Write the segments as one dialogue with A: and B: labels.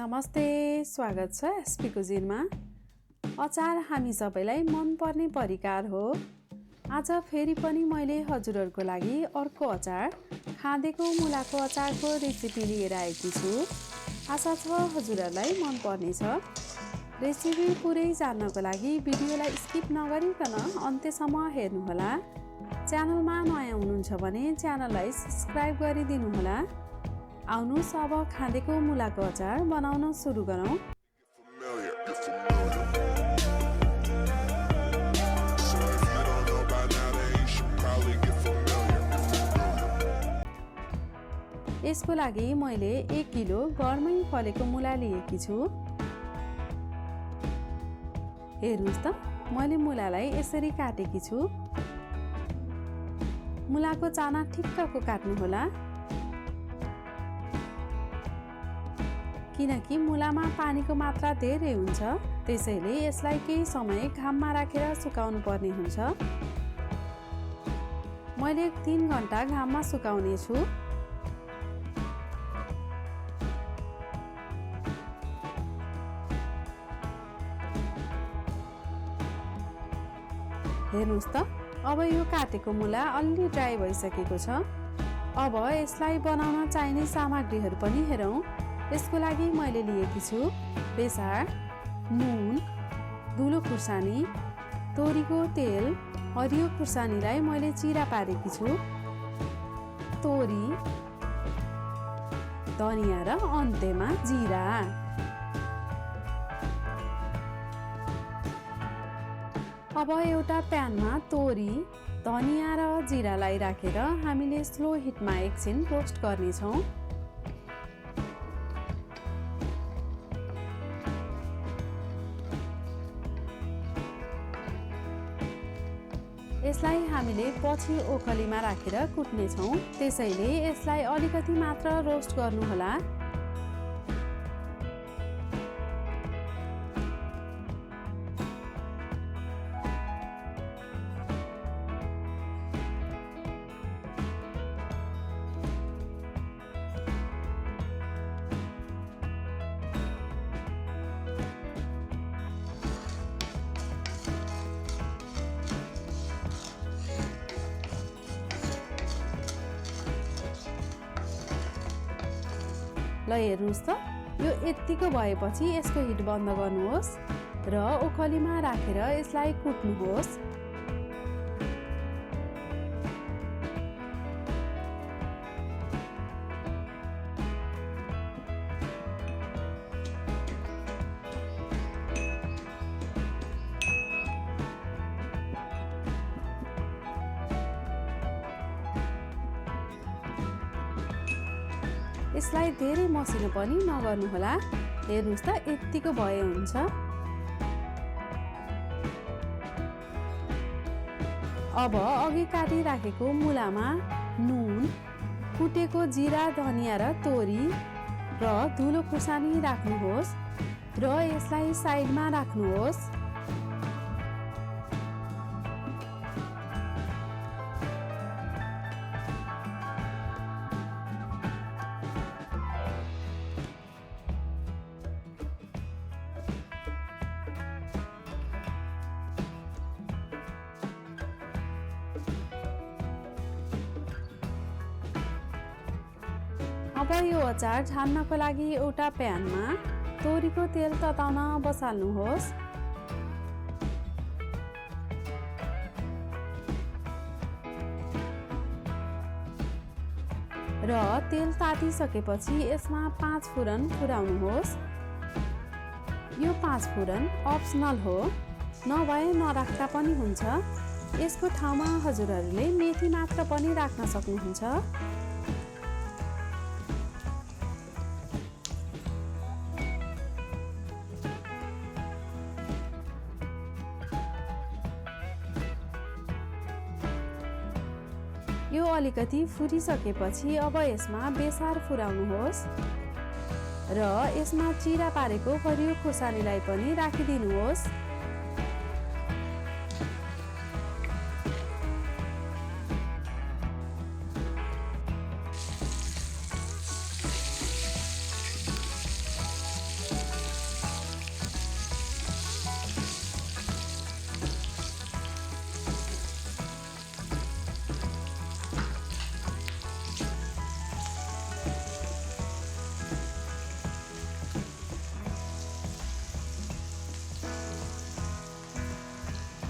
A: नमस्ते, स्वागत छ SP कुजिनमा। अचार हामी सबैलाई मनपर्ने परिकार हो। आज फेरि पनि मैले हजुरहरूको लागि अर्को अचार, खाँदेको मुलाको अचारको रेसिपी लिएर आएकी छु। आशा छ हजुरहरूलाई मन पर्नेछ। रेसिपी पुरै जान्नको लागि भिडियोलाई स्किप नगरिकन अन्त्यसम्म हेर्नुहोला। च्यानलमा नयाँ हुनुहुन्छ भने च्यानललाई सब्स्क्राइब गरिदिनुहोला। आउनुहोस् अब खाँदेको मुलाको अचार बनाउन सुरु गरौँ। यसको लागि मैले 1 किलो घरमै फलेको मुला लिएकी छु। हेर्नुहोस् त, मैले मुलालाई यसरी काटेकी छु। मुलाको चाना ठिक्कको काट्नुहोला, किनकि मुलामा पानीको मात्रा धेरै हुन्छ। त्यसैले यसलाई केही समय घाममा राखेर सुकाउनु पर्ने हुन्छ। मैले 3 घण्टा घाममा सुकाउने छु। हेर्नुहोस् त, अब यो काटेको मुला अलि ड्राई भइसकेको छ। अब यसलाई बनाउन चाहिने सामग्रीहरू पनि हेरौँ। यसको लागि मैले लिएकी छु बेसार, नुन, धुलो खुर्सानी, तोरीको तेल, हरियो खुर्सानीलाई मैले चिरा पारेकी छु, तोरी, धनिया र अन्त्यमा जिरा। अब एउटा प्यानमा तोरी, धनिया र जिरालाई राखेर हामीले स्लो हिटमा एकछिन रोस्ट गर्नेछौँ। यसलाई हामीले पछि ओखलीमा राखेर कुट्नेछौँ। त्यसैले यसलाई अलिकति मात्र रोस्ट गर्नुहोला। ल हेर्नुहोस् त, यो यत्तिको भएपछि यसको हिट बन्द गर्नुहोस् र ओखलीमा राखेर यसलाई कुट्नुहोस्। यसलाई धेरै मसिनो पनि नगर्नुहोला। हेर्नुहोस् त, यत्तिको भए हुन्छ। अब अघि काटिराखेको मुलामा नुन, कुटेको जिरा, धनिया र तोरी र धुलो खुर्सानी राख्नुहोस् र यसलाई साइडमा राख्नुहोस्। अब यो अचार छान्नको लागि एउटा प्यानमा तोरीको तेल तताउन बसाल्नुहोस् र तेल तातिसकेपछि यसमा 5 फुरन फुराउनुहोस्। यो 5 फुरन अप्सनल हो, नभए नराख्दा पनि हुन्छ। यसको ठाउँमा हजुरहरूले मेथी मात्र पनि राख्न सक्नुहुन्छ। यो अलिकति फुरिसकेपछि अब यसमा बेसार फुराउनुहोस् र यसमा चिरा पारेको हरियो खुर्सानीलाई पनि राखिदिनुहोस्।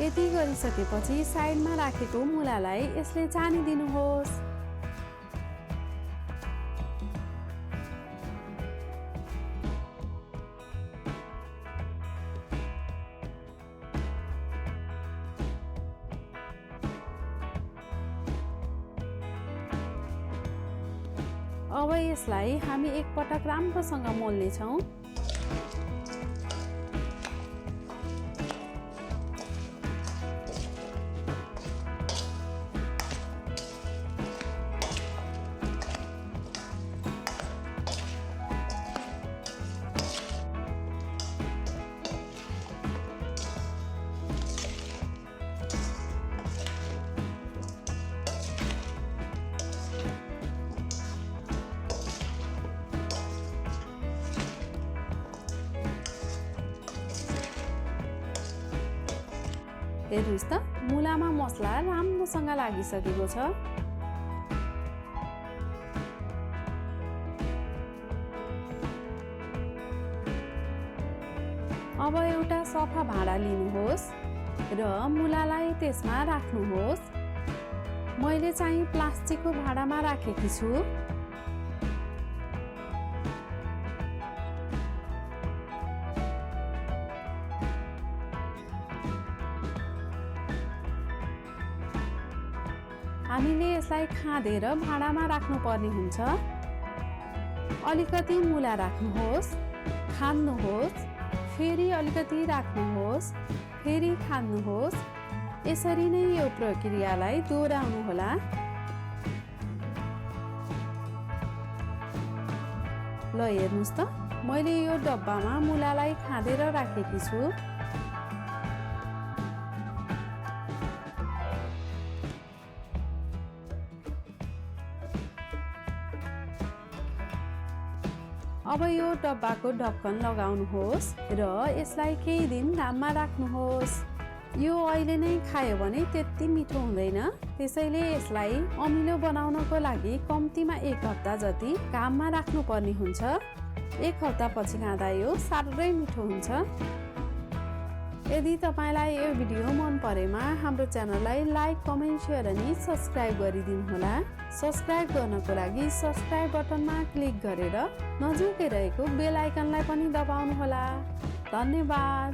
A: यति गरिसकेपछि साइडमा राखेको मुलालाई यसले छानिदिनुहोस्। अब यसलाई हामी एकपटक राम्रोसँग मोल्ने छौं। हेर्नुस् त मुलामा मसला राम्रोसँग लागिसकेको छ। अब एउटा सफा भाँडा लिनुहोस् र मुलालाई त्यसमा राख्नुहोस्। मैले चाहिँ प्लास्टिकको भाँडामा राखेकी छु। हामीले यसलाई खाँदेर भाँडामा राख्नुपर्ने हुन्छ। अलिकति मुला राख्नुहोस्, खान्नुहोस्, फेरि अलिकति राख्नुहोस्, फेरि खान्नुहोस्। यसरी नै यो प्रक्रियालाई दोहोऱ्याउनु होला। ल हेर्नुस् त मैले यो डब्बामा मुलालाई खाँदेर राखेकी छु। अब यो डब्बाको ढक्कन लगाउनुहोस् र यसलाई केही दिन घाममा राख्नुहोस्। यो अहिले नै खायो भने त्यति मिठो हुँदैन, त्यसैले यसलाई अमिलो बनाउनको लागि कम्तीमा 1 हप्ता जति घाममा राख्नुपर्ने हुन्छ। 1 हप्तापछि खाँदा यो साह्रै मिठो हुन्छ। यदि तपाईलाई यो भिडियो मन परेमा हाम्रो च्यानललाई लाइक, कमेन्ट, शेयर अनि सब्स्क्राइब गरिदिनु होला। सब्स्क्राइब गर्नको लागि सब्स्क्राइब बटनमा क्लिक गरेर नजिकै रहेको बेल आइकनलाई पनि दबाउनु होला। धन्यवाद।